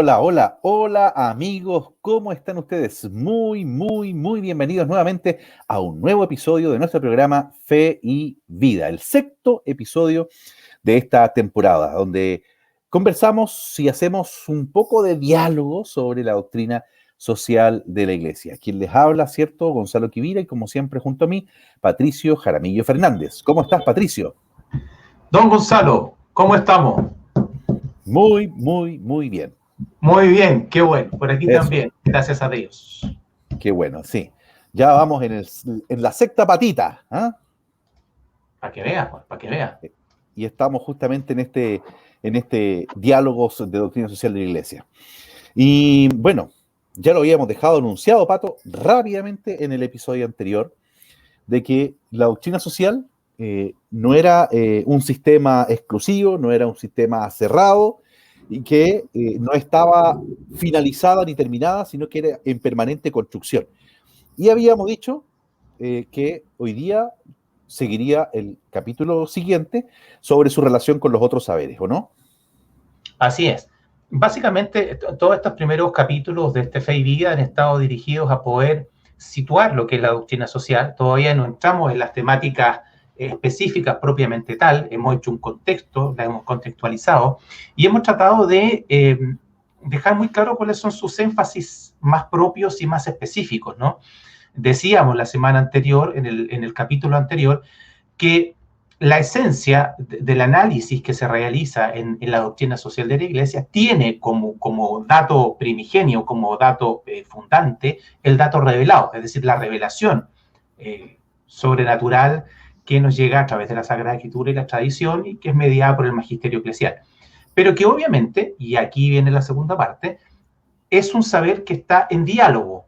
Hola, hola, hola amigos, ¿cómo están ustedes? Muy bienvenidos nuevamente a un nuevo episodio de nuestro programa Fe y Vida, el sexto episodio de esta temporada, donde conversamos y hacemos un poco de diálogo sobre la doctrina social de la Iglesia. Quien les habla, ¿cierto? Gonzalo Quivira y como siempre junto a mí, Patricio Jaramillo Fernández. ¿Cómo estás, Patricio? Don Gonzalo, ¿cómo estamos? Muy bien. Muy bien, qué bueno. Por aquí Eso. también, gracias a Dios. Qué bueno, sí. Ya vamos en la sexta patita, ¿ah? Para que vea, pues, para que vea. Y estamos justamente en este diálogo de doctrina social de la Iglesia. Y bueno, ya lo habíamos dejado anunciado, Pato, rápidamente en el episodio anterior, de que la doctrina social no era un sistema exclusivo, no era un sistema cerrado, y que no estaba finalizada ni terminada, sino que era en permanente construcción. Y habíamos dicho que hoy día seguiría el capítulo siguiente sobre su relación con los otros saberes, ¿o no? Así es. Básicamente, todos estos primeros capítulos de este Fe y Vida han estado dirigidos a poder situar lo que es la doctrina social. Todavía no entramos en las temáticas específicas propiamente tal. Hemos hecho un contexto, la hemos contextualizado y hemos tratado de dejar muy claro cuáles son sus énfasis más propios y más específicos, ¿no? Decíamos la semana anterior, en el capítulo anterior, que la esencia del análisis que se realiza en la doctrina social de la Iglesia tiene como dato primigenio, como dato fundante, el dato revelado, es decir, la revelación sobrenatural que nos llega a través de la Sagrada Escritura y la tradición y que es mediada por el magisterio eclesial. Pero que obviamente, y aquí viene la segunda parte, es un saber que está en diálogo.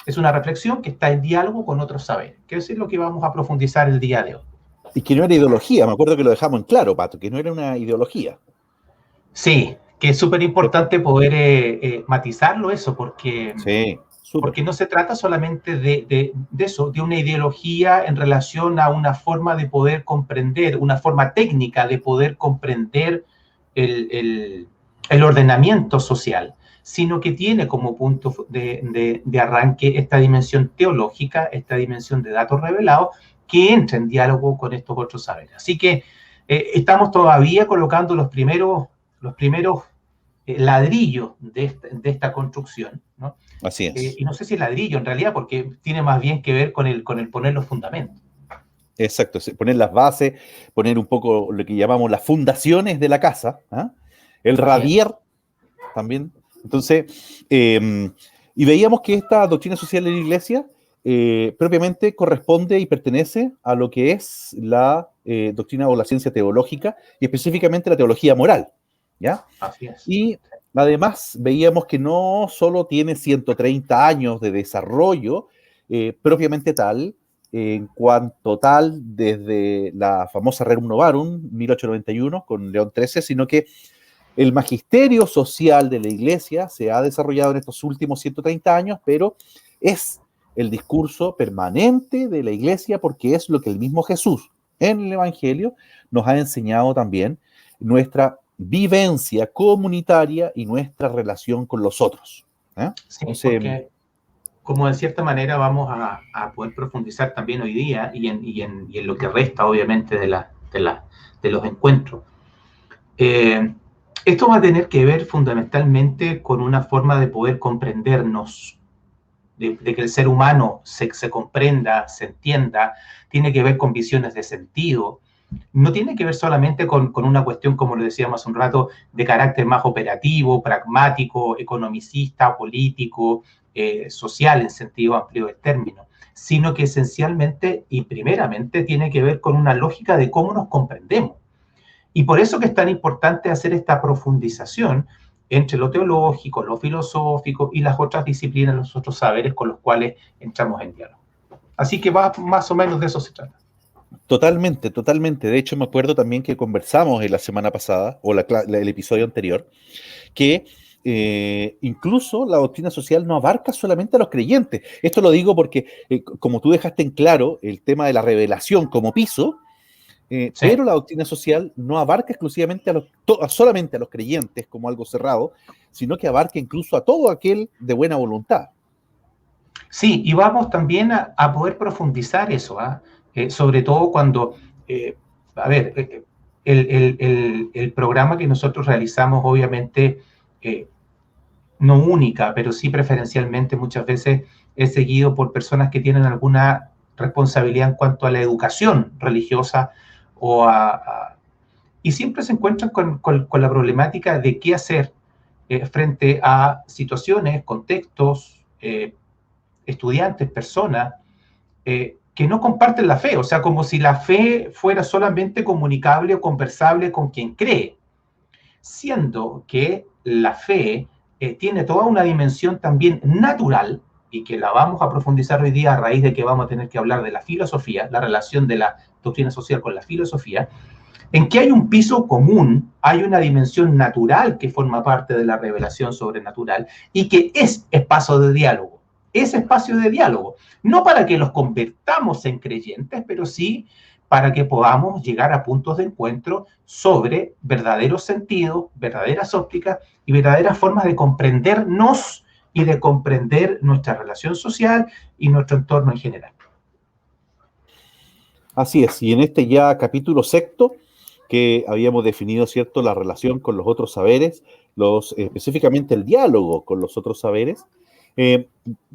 Es una reflexión que está en diálogo con otros saberes, que es lo que vamos a profundizar el día de hoy. Y que no era ideología, me acuerdo que lo dejamos en claro, Pato, que no era una ideología. Sí, que es súper importante poder matizarlo eso, Sí, súper. porque no se trata solamente de eso, de una ideología en relación a una forma de poder comprender, una forma técnica de poder comprender el ordenamiento social, sino que tiene como punto de arranque esta dimensión teológica, esta dimensión de datos revelados, que entra en diálogo con estos otros saberes. Así que estamos todavía colocando los primeros ladrillos de esta construcción, ¿no? Así es. Y no sé si es ladrillo en realidad, porque tiene más bien que ver con el poner los fundamentos. Exacto, poner las bases, poner un poco lo que llamamos las fundaciones de la casa, ¿ah? El Así es. radier también. Entonces, y veíamos que esta doctrina social de la Iglesia propiamente corresponde y pertenece a lo que es la doctrina o la ciencia teológica y específicamente la teología moral, ¿ya? Así es. Y además veíamos que no solo tiene 130 años de desarrollo propiamente tal, en cuanto tal, desde la famosa Rerum Novarum, 1891, con León XIII, sino que el magisterio social de la Iglesia se ha desarrollado en estos últimos 130 años, pero es el discurso permanente de la Iglesia porque es lo que el mismo Jesús en el Evangelio nos ha enseñado también, nuestra vivencia comunitaria y nuestra relación con los otros. Sí, Entonces, porque como de cierta manera vamos a poder profundizar también hoy día y en lo que resta, obviamente, de los encuentros. Esto va a tener que ver fundamentalmente con una forma de poder comprendernos, de que el ser humano se comprenda, se entienda, tiene que ver con visiones de sentido, no tiene que ver solamente con una cuestión, como lo decíamos hace un rato, de carácter más operativo, pragmático, economicista, político, social en sentido amplio del término, sino que esencialmente y primeramente tiene que ver con una lógica de cómo nos comprendemos. Y por eso que es tan importante hacer esta profundización entre lo teológico, lo filosófico y las otras disciplinas, los otros saberes con los cuales entramos en diálogo. Así que va más o menos de eso se trata. totalmente, totalmente. De hecho, me acuerdo también que conversamos en la semana pasada, o el episodio anterior, que incluso la doctrina social no abarca solamente a los creyentes. Esto lo digo porque, como tú dejaste en claro el tema de la revelación como piso, Sí. Pero la doctrina social no abarca exclusivamente solamente a los creyentes como algo cerrado, sino que abarca incluso a todo aquel de buena voluntad. Sí, y vamos también a poder profundizar eso, ¿ah? Sobre todo cuando, eh, a ver, el programa que nosotros realizamos, obviamente, no única, pero sí preferencialmente muchas veces es seguido por personas que tienen alguna responsabilidad en cuanto a la educación religiosa y siempre se encuentran con la problemática de qué hacer frente a situaciones, contextos, estudiantes, personas que no comparten la fe, o sea, como si la fe fuera solamente comunicable o conversable con quien cree, siendo que la fe tiene toda una dimensión también natural y que la vamos a profundizar hoy día a raíz de que vamos a tener que hablar de la filosofía, la relación de la doctrina social con la filosofía, en que hay un piso común, hay una dimensión natural que forma parte de la revelación sobrenatural y que es espacio de diálogo. Es espacio de diálogo, no para que los convertamos en creyentes, pero sí para que podamos llegar a puntos de encuentro sobre verdaderos sentidos, verdaderas ópticas y verdaderas formas de comprendernos y de comprender nuestra relación social y nuestro entorno en general. Así es, y en este ya capítulo sexto, que habíamos definido, ¿cierto?, la relación con los otros saberes, específicamente el diálogo con los otros saberes,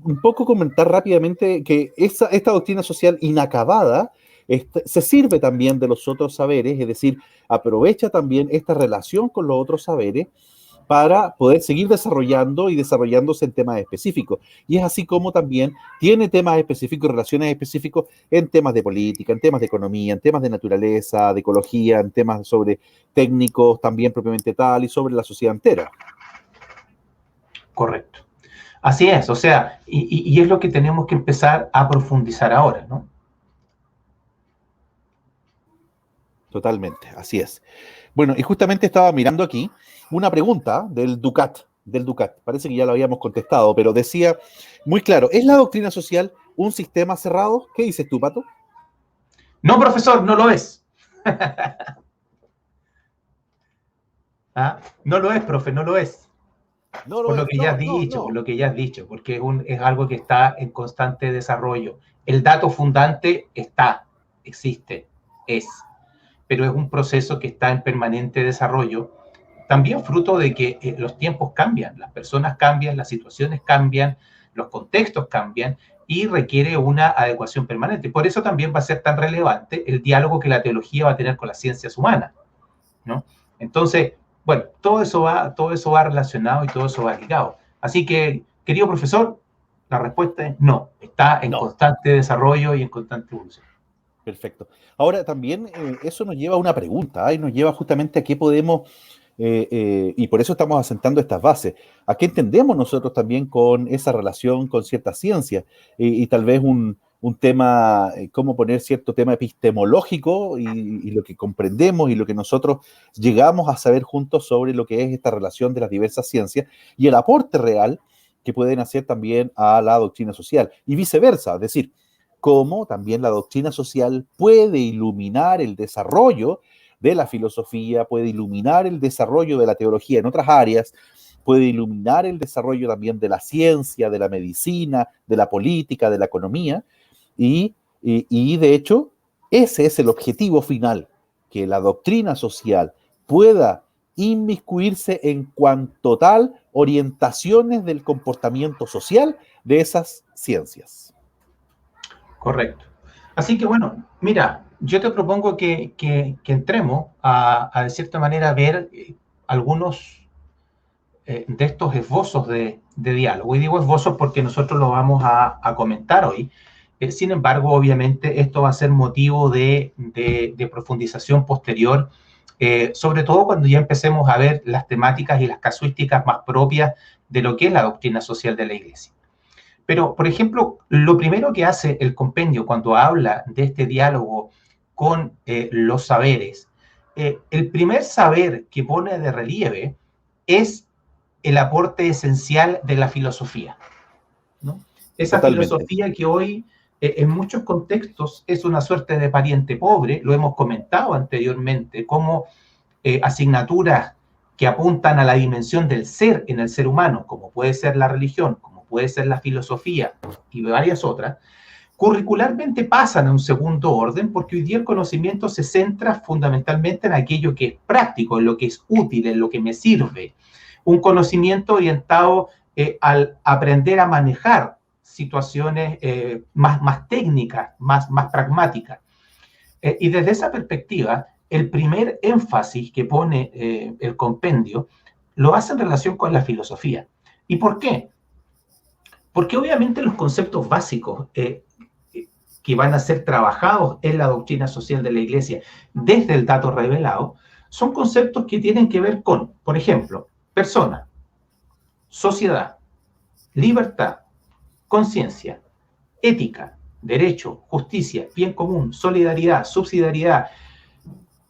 un poco comentar rápidamente que esta doctrina social inacabada se sirve también de los otros saberes, es decir, aprovecha también esta relación con los otros saberes para poder seguir desarrollando y desarrollándose en temas específicos. Y es así como también tiene temas específicos, relaciones específicos en temas de política, en temas de economía, en temas de naturaleza, de ecología, en temas sobre técnicos también propiamente tal y sobre la sociedad entera. Correcto. Así es, o sea, y es lo que tenemos que empezar a profundizar ahora, ¿no? Totalmente, así es. Bueno, y justamente estaba mirando aquí una pregunta del Ducat. Parece que ya lo habíamos contestado, pero decía muy claro, ¿es la doctrina social un sistema cerrado? ¿Qué dices tú, Pato? No, profesor, no lo es. ¿Ah? No lo es, profe, no lo es. No Por lo lo es, que ya no, has no, dicho, por no. lo que ya has dicho, porque es algo que está en constante desarrollo. El dato fundante está, existe, es, pero es un proceso que está en permanente desarrollo, también fruto de que los tiempos cambian, las personas cambian, las situaciones cambian, los contextos cambian y requiere una adecuación permanente. Por eso también va a ser tan relevante el diálogo que la teología va a tener con las ciencias humanas, ¿no? Entonces, bueno, todo eso va relacionado y todo eso va ligado. Así que, querido profesor, la respuesta es no, está en No. constante desarrollo y en constante evolución. Perfecto. Ahora también eso nos lleva a una pregunta, y nos lleva justamente a qué podemos, y por eso estamos asentando estas bases, a qué entendemos nosotros también con esa relación con cierta ciencia, y tal vez un tema, cómo poner cierto tema epistemológico y lo que comprendemos y lo que nosotros llegamos a saber juntos sobre lo que es esta relación de las diversas ciencias y el aporte real que pueden hacer también a la doctrina social, y viceversa, es decir, cómo también la doctrina social puede iluminar el desarrollo de la filosofía, puede iluminar el desarrollo de la teología en otras áreas, puede iluminar el desarrollo también de la ciencia, de la medicina, de la política, de la economía, y de hecho ese es el objetivo final, que la doctrina social pueda inmiscuirse en cuanto tal orientaciones del comportamiento social de esas ciencias. Correcto. Así que bueno, mira, yo te propongo que entremos de cierta manera, ver algunos de estos esbozos de diálogo. Y digo esbozos porque nosotros lo vamos a comentar hoy. Sin embargo, obviamente, esto va a ser motivo de profundización posterior, sobre todo cuando ya empecemos a ver las temáticas y las casuísticas más propias de lo que es la doctrina social de la Iglesia. Pero, por ejemplo, lo primero que hace el compendio cuando habla de este diálogo con los saberes, el primer saber que pone de relieve es el aporte esencial de la filosofía, ¿no? Esa Totalmente. filosofía que hoy en muchos contextos es una suerte de pariente pobre, lo hemos comentado anteriormente, como asignaturas que apuntan a la dimensión del ser en el ser humano, como puede ser la religión, como puede ser la filosofía y varias otras, curricularmente pasan a un segundo orden porque hoy día el conocimiento se centra fundamentalmente en aquello que es práctico, en lo que es útil, en lo que me sirve. Un conocimiento orientado al aprender a manejar situaciones más técnicas, más pragmáticas. Y desde esa perspectiva, el primer énfasis que pone el compendio lo hace en relación con la filosofía. ¿Y por qué? Porque obviamente los conceptos básicos que van a ser trabajados en la doctrina social de la Iglesia desde el dato revelado son conceptos que tienen que ver con, por ejemplo, persona, sociedad, libertad, conciencia, ética, derecho, justicia, bien común, solidaridad, subsidiariedad,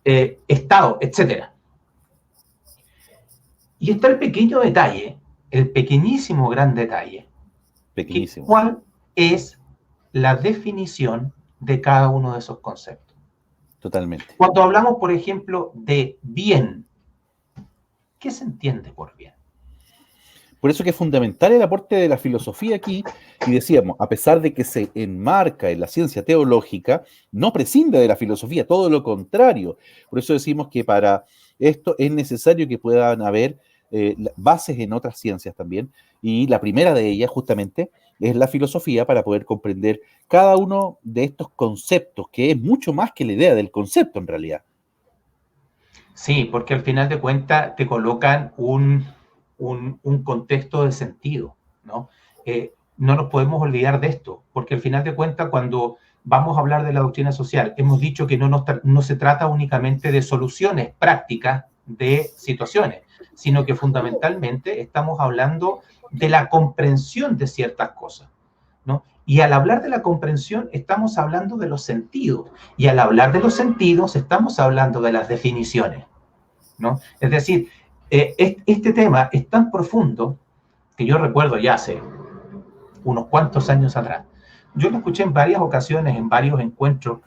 Estado, etc. Y está el pequeño detalle, el pequeñísimo gran detalle, Pequeñísimo. ¿cuál es la definición de cada uno de esos conceptos? Totalmente. Cuando hablamos, por ejemplo, de bien, ¿qué se entiende por bien? Por eso que es fundamental el aporte de la filosofía aquí, y decíamos, a pesar de que se enmarca en la ciencia teológica, no prescinde de la filosofía, todo lo contrario. Por eso decimos que para esto es necesario que puedan haber bases en otras ciencias también, y la primera de ellas justamente es la filosofía para poder comprender cada uno de estos conceptos, que es mucho más que la idea del concepto en realidad. Sí, porque al final de cuentas te colocan un contexto de sentido, ¿no? No nos podemos olvidar de esto, porque al final de cuentas cuando vamos a hablar de la doctrina social, hemos dicho que no se trata únicamente de soluciones prácticas de situaciones, sino que fundamentalmente estamos hablando de la comprensión de ciertas cosas, ¿no? Y al hablar de la comprensión estamos hablando de los sentidos, y al hablar de los sentidos estamos hablando de las definiciones, ¿no? Es decir, este tema es tan profundo que yo recuerdo ya hace unos cuantos años atrás. Yo lo escuché en varias ocasiones, en varios encuentros,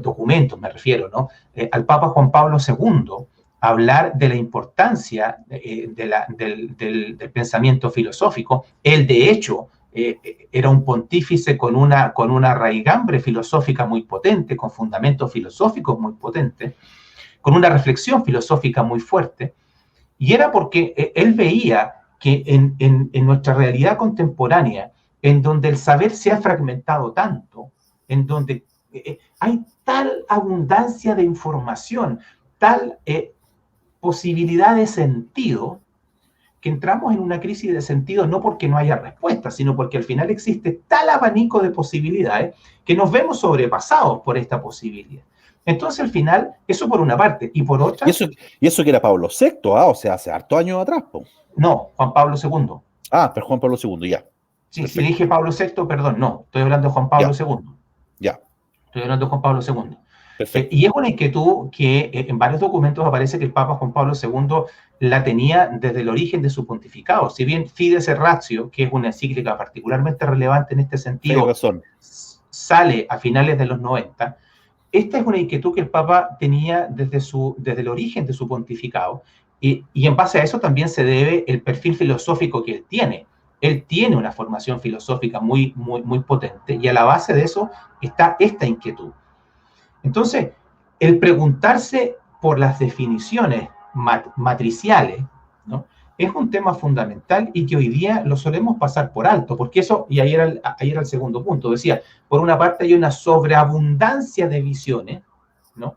documentos me refiero, ¿no? Al Papa Juan Pablo II hablar de la importancia del pensamiento filosófico. Él, de hecho, era un pontífice con una raigambre filosófica muy potente, con fundamentos filosóficos muy potentes, con una reflexión filosófica muy fuerte, y era porque él veía que en nuestra realidad contemporánea, en donde el saber se ha fragmentado tanto, en donde hay tal abundancia de información, tal posibilidad de sentido, que entramos en una crisis de sentido no porque no haya respuestas, sino porque al final existe tal abanico de posibilidades que nos vemos sobrepasados por esta posibilidad. Entonces, al final, eso por una parte. Y por otra... Y eso que era Pablo VI, o sea, hace hartos años atrás. Po. No, Juan Pablo II. Pero Juan Pablo II, ya. Sí, si dije Pablo VI, perdón, no. Estoy hablando de Juan Pablo II. Ya. Estoy hablando de Juan Pablo II. Perfecto. Y es una inquietud que en varios documentos aparece que el Papa Juan Pablo II la tenía desde el origen de su pontificado. Si bien Fides et Ratio, que es una encíclica particularmente relevante en este sentido, sale a finales de los 90, esta es una inquietud que el Papa tenía desde el origen de su pontificado, y en base a eso también se debe el perfil filosófico que él tiene. Él tiene una formación filosófica muy potente, y a la base de eso está esta inquietud. Entonces, el preguntarse por las definiciones matriciales, ¿no?, es un tema fundamental y que hoy día lo solemos pasar por alto, porque eso, y ahí era el segundo punto, decía, por una parte hay una sobreabundancia de visiones, ¿no?,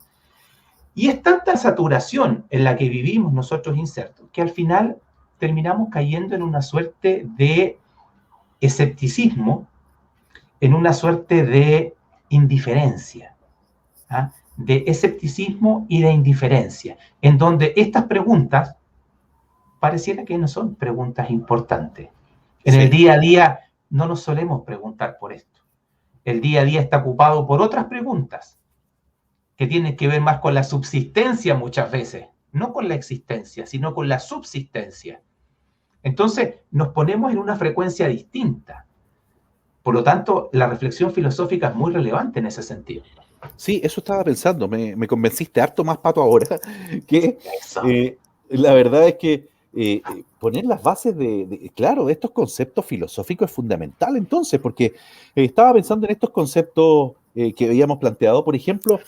y es tanta saturación en la que vivimos nosotros insertos, que al final terminamos cayendo en una suerte de escepticismo, en una suerte de indiferencia, ¿ah?, de escepticismo y de indiferencia, en donde estas preguntas pareciera que no son preguntas importantes. En el día a día no nos solemos preguntar por esto. El día a día está ocupado por otras preguntas que tienen que ver más con la subsistencia muchas veces, no con la existencia, sino con la subsistencia. Entonces nos ponemos en una frecuencia distinta. Por lo tanto, la reflexión filosófica es muy relevante en ese sentido. Sí, eso estaba pensando, me convenciste harto más, Pato, ahora, que Eso. la verdad es que poner las bases claro, de estos conceptos filosóficos es fundamental entonces, porque estaba pensando en estos conceptos que habíamos planteado, por ejemplo,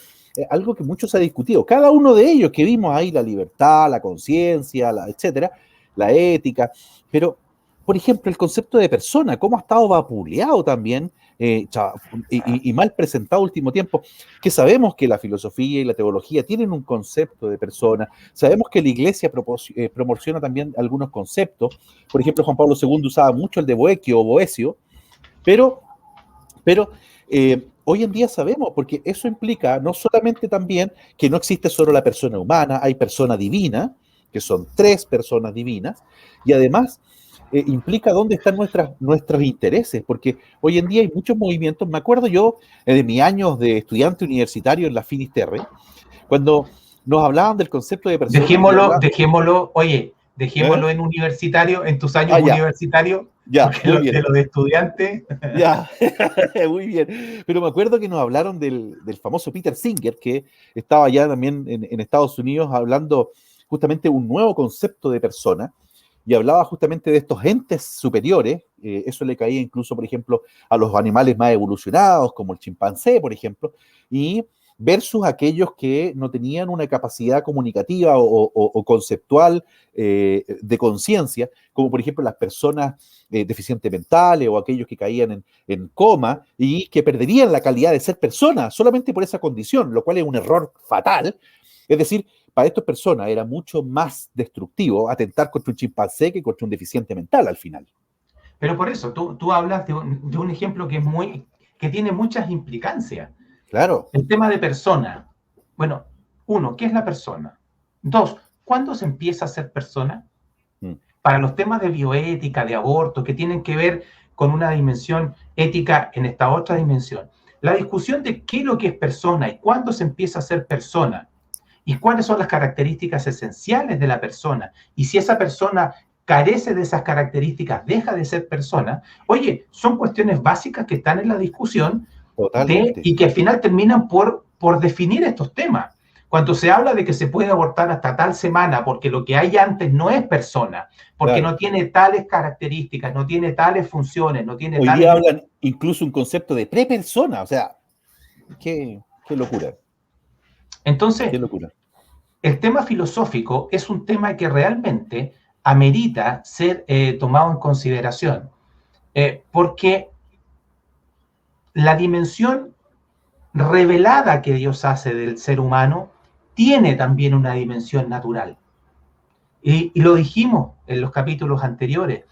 algo que mucho se ha discutido, cada uno de ellos que vimos ahí, la libertad, la conciencia, etcétera, la ética, pero, por ejemplo, el concepto de persona, cómo ha estado vapuleado también, y mal presentado último tiempo, que sabemos que la filosofía y la teología tienen un concepto de persona, sabemos que la iglesia promociona también algunos conceptos, por ejemplo, Juan Pablo II usaba mucho el de Boequio o Boecio, pero, pero hoy en día sabemos, porque eso implica no solamente también que no existe solo la persona humana, hay persona divina, que son 3 personas divinas, y además implica dónde están nuestros intereses, porque hoy en día hay muchos movimientos. Me acuerdo yo de mis años de estudiante universitario en la Finisterre, cuando nos hablaban del concepto de persona. Dejémoslo en universitario, en tus años Ya, universitarios, ya, porque muy de bien. los de estudiantes. Ya, muy bien. Pero me acuerdo que nos hablaron del famoso Peter Singer, que estaba ya también en Estados Unidos hablando justamente un nuevo concepto de persona, y hablaba justamente de estos entes superiores. Eso le caía incluso, por ejemplo, a los animales más evolucionados, como el chimpancé, por ejemplo, y versus aquellos que no tenían una capacidad comunicativa o conceptual de conciencia, como por ejemplo las personas deficientes mentales o aquellos que caían en coma y que perderían la calidad de ser personas solamente por esa condición, lo cual es un error fatal. Es decir, para estas personas era mucho más destructivo atentar contra un chimpancé que contra un deficiente mental al final. Pero por eso, tú hablas de un ejemplo que tiene muchas implicancias. Claro. El tema de persona. Bueno, 1, ¿qué es la persona? 2, ¿cuándo se empieza a ser persona? Para los temas de bioética, de aborto, que tienen que ver con una dimensión ética en esta otra dimensión. La discusión de qué es lo que es persona y cuándo se empieza a ser persona y cuáles son las características esenciales de la persona y si esa persona carece de esas características, deja de ser persona. Oye, son cuestiones básicas que están en la discusión y que al final terminan por definir estos temas. Cuando se habla de que se puede abortar hasta tal semana porque lo que hay antes no es persona, porque no tiene tales características, no tiene tales funciones, no tiene Hoy tales... día hablan incluso un concepto de prepersona, o sea, qué locura. Entonces, Qué locura. el tema filosófico es un tema que realmente amerita ser tomado en consideración, porque la dimensión revelada que Dios hace del ser humano tiene también una dimensión natural. Y lo dijimos en los capítulos anteriores.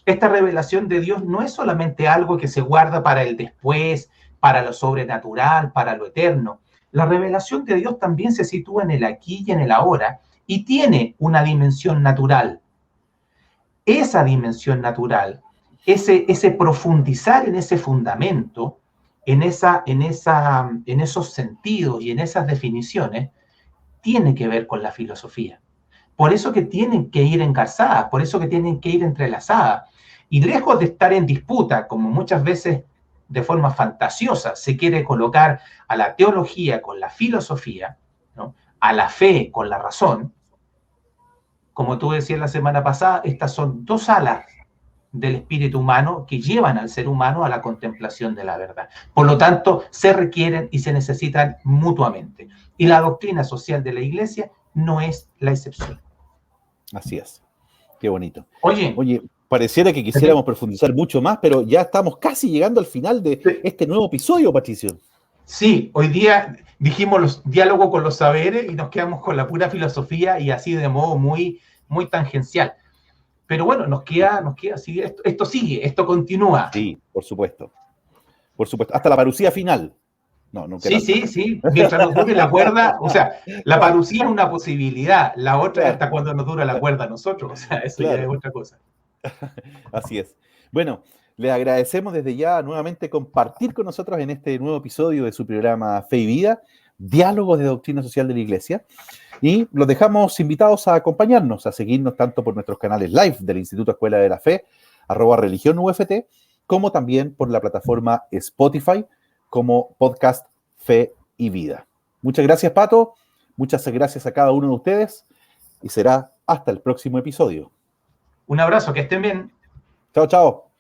Esta revelación de Dios no es solamente algo que se guarda para el después, para lo sobrenatural, para lo eterno. La revelación de Dios también se sitúa en el aquí y en el ahora y tiene una dimensión natural. Esa dimensión natural, ese profundizar en ese fundamento, en esos sentidos y en esas definiciones, tiene que ver con la filosofía. Por eso que tienen que ir engarzadas, por eso que tienen que ir entrelazadas. Y lejos de estar en disputa, como muchas veces de forma fantasiosa se quiere colocar a la teología con la filosofía, ¿no? A la fe con la razón, como tú decías la semana pasada, estas son 2 alas del espíritu humano que llevan al ser humano a la contemplación de la verdad. Por lo tanto, se requieren y se necesitan mutuamente. Y la doctrina social de la Iglesia no es la excepción. Así es. Qué bonito. Oye, pareciera que quisiéramos profundizar mucho más, pero ya estamos casi llegando al final de este nuevo episodio, Patricio. Sí, hoy día dijimos los diálogos con los saberes y nos quedamos con la pura filosofía y así de modo muy, muy tangencial. Pero bueno, nos queda sigue, esto sigue, esto continúa. Sí, por supuesto. Por supuesto. Hasta la parucía final. No, nunca tanto. Sí. Mientras nos dure la cuerda, o sea, la parucía es una posibilidad, la otra es hasta cuando nos dura la cuerda a nosotros, o sea, eso ya es otra cosa. Así es. Bueno, les agradecemos desde ya nuevamente compartir con nosotros en este nuevo episodio de su programa Fe y Vida, Diálogos de Doctrina Social de la Iglesia, y los dejamos invitados a acompañarnos, a seguirnos tanto por nuestros canales live del Instituto Escuela de la Fe, @religión UFT, como también por la plataforma Spotify como podcast Fe y Vida. Muchas gracias, Pato. Muchas gracias a cada uno de ustedes y será hasta el próximo episodio. Un abrazo, que estén bien. Chao, chao.